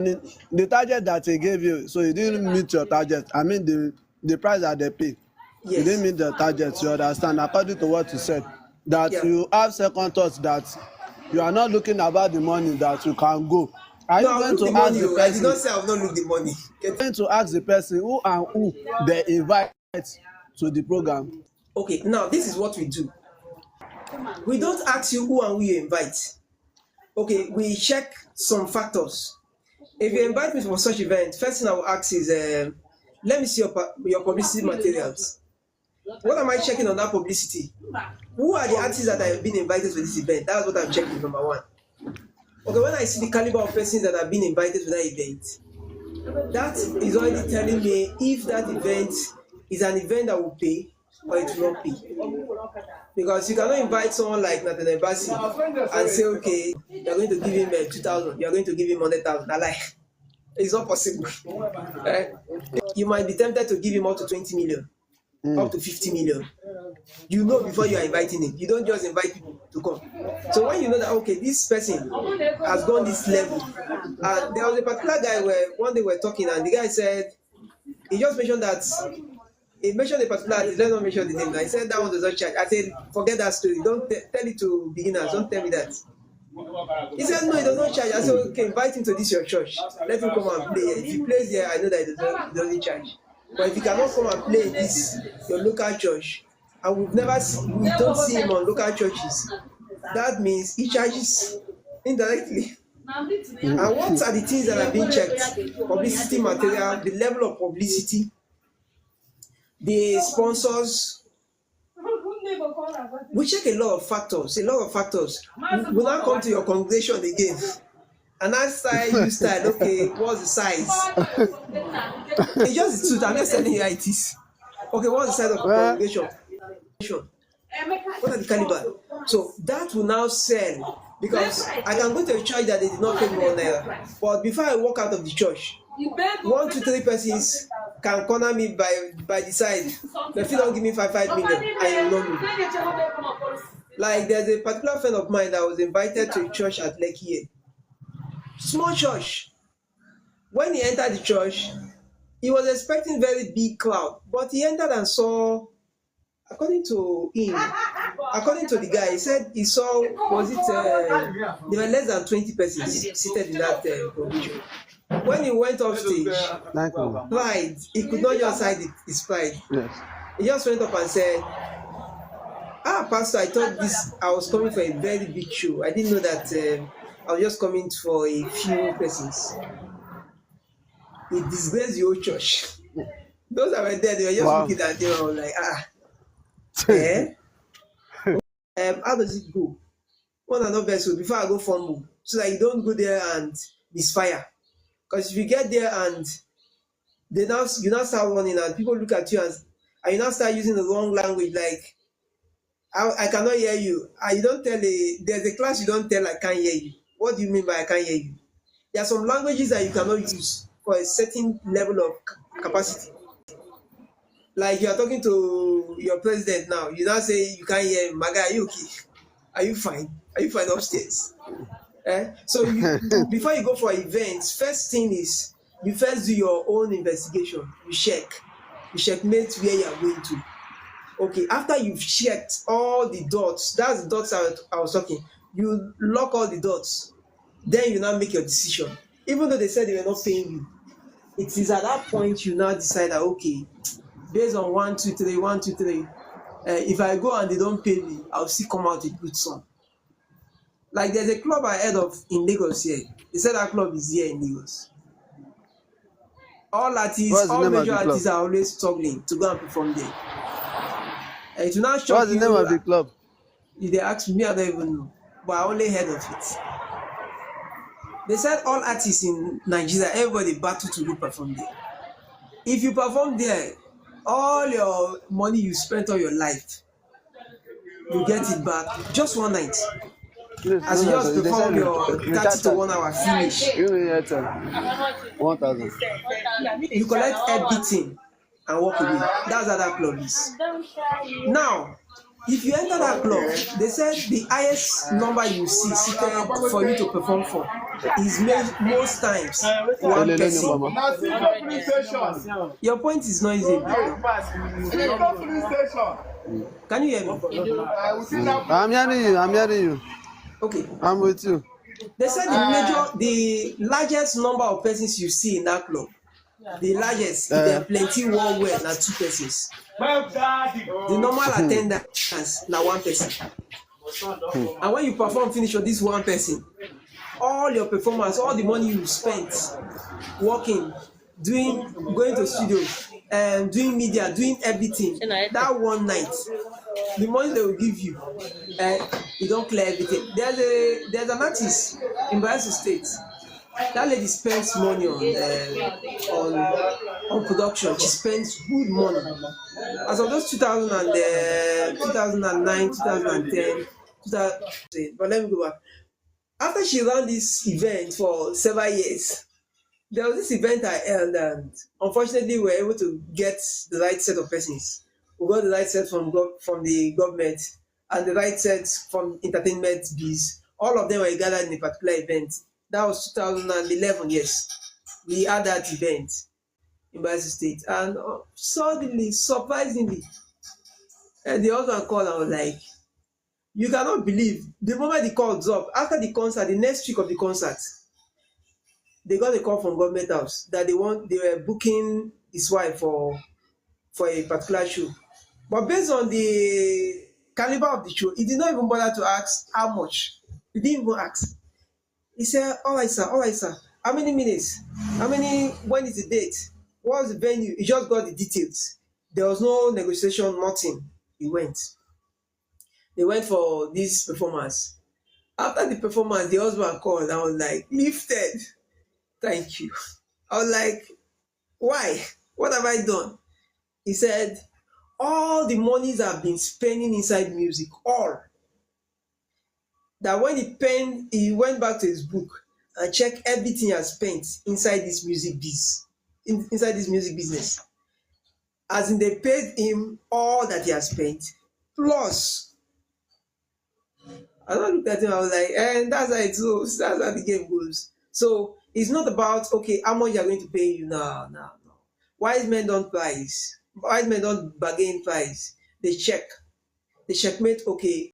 The target that they gave you, so you didn't meet your target. I mean the price that they pay. You didn't Yes. meet the target, you understand, according to what you said. That Yeah. you have second thoughts, that you are not looking about the money, that you can go. Are No, you I'll going look the to ask money. the Oh. I did not person? say I'll not look the money. Going to ask the person who and who they invite to the program? Okay, now this is what we do. We don't ask you who and who you invite. Okay, we check some factors. If you invite me for such event, first thing I will ask is, let me see your publicity materials. What am I checking on that publicity? Who are the artists that have been invited to this event? That's what I'm checking, number one. Okay, when I see the caliber of persons that have been invited to that event, that is already telling me if that event is an event that will pay or it will not pay. Because you cannot invite someone like Nathan Ebasi and say, okay, you're going to give him 2,000, you're going to give him 100,000. I like, it's not possible. You might be tempted to give him up to 20 million, up to 50 million. You know before you are inviting him. You don't just invite people to come. So when you know that, okay, this person has gone this level, and there was a particular guy where one day we were talking, and the guy said, he just mentioned that, he mentioned a particular artist, let's not mention the name. I said that one does not charge. I said, forget that story. Don't tell it to beginners. Don't tell me that. He said, no, he does not charge. I said, okay, invite him to this your church. Let him come and play. If he plays there, I know that he doesn't charge. But if he cannot come and play this, your local church, and we don't see him on local churches, that means he charges indirectly. And what are the things that are being checked? Publicity material, the level of publicity, the sponsors. We check a lot of factors. We now come to your congregation again. And that style, okay, what's the size? It's just the truth. I'm just telling you how it is. Okay, what's the size of the congregation? What are the caliber? So that will now sell, because I can go to a church that they did not pay me 1 naira, but before I walk out of the church, 1, 2, 3 persons can corner me by the side. If you don't give me 5 million, I will not move. Like there's a particular friend of mine that was invited to a church at Lekki, small church. When he entered the church, he was expecting very big crowd, but he entered and saw, according to the guy, he said he saw, there were less than 20 persons seated in that provision. When he went off stage, pride, he could not just hide his pride. Yes. He just went up and said, Pastor, I thought I was coming for a very big show. I didn't know that I was just coming for a few persons. It disgraced the whole church. Those that were there, they were just looking at him, like, how does it go? One another vessel before I go fumble, so that you don't go there and misfire. Because if you get there and you now start running and people look at you and you now start using the wrong language, like, I cannot hear you. And you don't tell there's a class you don't tell I can't hear you. What do you mean by I can't hear you? There are some languages that you cannot use for a certain level of capacity. Like you are talking to your president now, you now say you can't hear him. My guy, are you okay? Are you fine? Are you fine upstairs? So before you go for events, first thing is you first do your own investigation. You checkmate where you are going to. Okay, after you've checked all the dots, that's the dots I was talking. You lock all the dots, then you now make your decision. Even though they said they were not paying you, it is at that point you now decide that, okay, based on 1, 2, 3, 1, 2, 3, if I go and they don't pay me, I'll still come out with good song. Like there's a club I heard of in Lagos here. They said that club is here in Lagos. All major artists are always struggling to go and perform there. It will not shock you. What's the name of the club? If they ask me, I don't even know. But I only heard of it. They said all artists in Nigeria, everybody battle to go perform there. If you perform there, all your money you spent all your life, you get it back just one night. As you just perform your 30 to 1 hour finish. 1,000. You collect everything and walk away. That's how that club is. Now, If you enter that club, they said the highest number you see seated for you to perform for is most times one Elele ni person. mama. Na see no police station. Your point is not easy. See no police station. Can you hear me? We see that I'm hearing you. I'm hearing you. Okay. I'm with you. They said the largest number of persons you see in that club, the largest, if there are plenty worldwide, na 2 persons. The normal attendance na 1 person. And when you perform finish for this 1 person, all your performance, all the money you spent working, going to studio, doing media, doing everything, that one night, the money they will give you, you don't clear everything. There's an artist in Bayelsa State. That lady spends money on production. She spends good money. As of those 2009, 2010, 2010. But let me go back. After she ran this event for several years, there was this event I held, and unfortunately, we were able to get the right set of persons. We got the right set from the government and the right set from entertainment biz. All of them were gathered in a particular event. That was 2011, yes. We had that event in Bayelsa State. And suddenly, surprisingly, the husband called and was like, you cannot believe, the moment the call dropped, after the concert, the next week of the concert, they got a call from government house that they were booking his wife for a particular show. But based on the caliber of the show, he did not even bother to ask how much. He didn't even ask. He said, all right, sir. How many minutes? When is the date? What's the venue? He just got the details. There was no negotiation, nothing. He went. They went for this performance. After the performance, the husband called and I was like, lifted. Thank you. I was like, why? What have I done? He said, all the monies I've been spending inside music, all. That when he went back to his book and checked everything he has spent inside this music inside this music business. As in they paid him all that he has spent, plus. I don't look at him, I was like, and that's how it goes, that's how the game goes. So it's not about, okay, how much you're going to pay you. No. Wise men don't price. Wise men don't bargain price. They check. They checkmate, okay,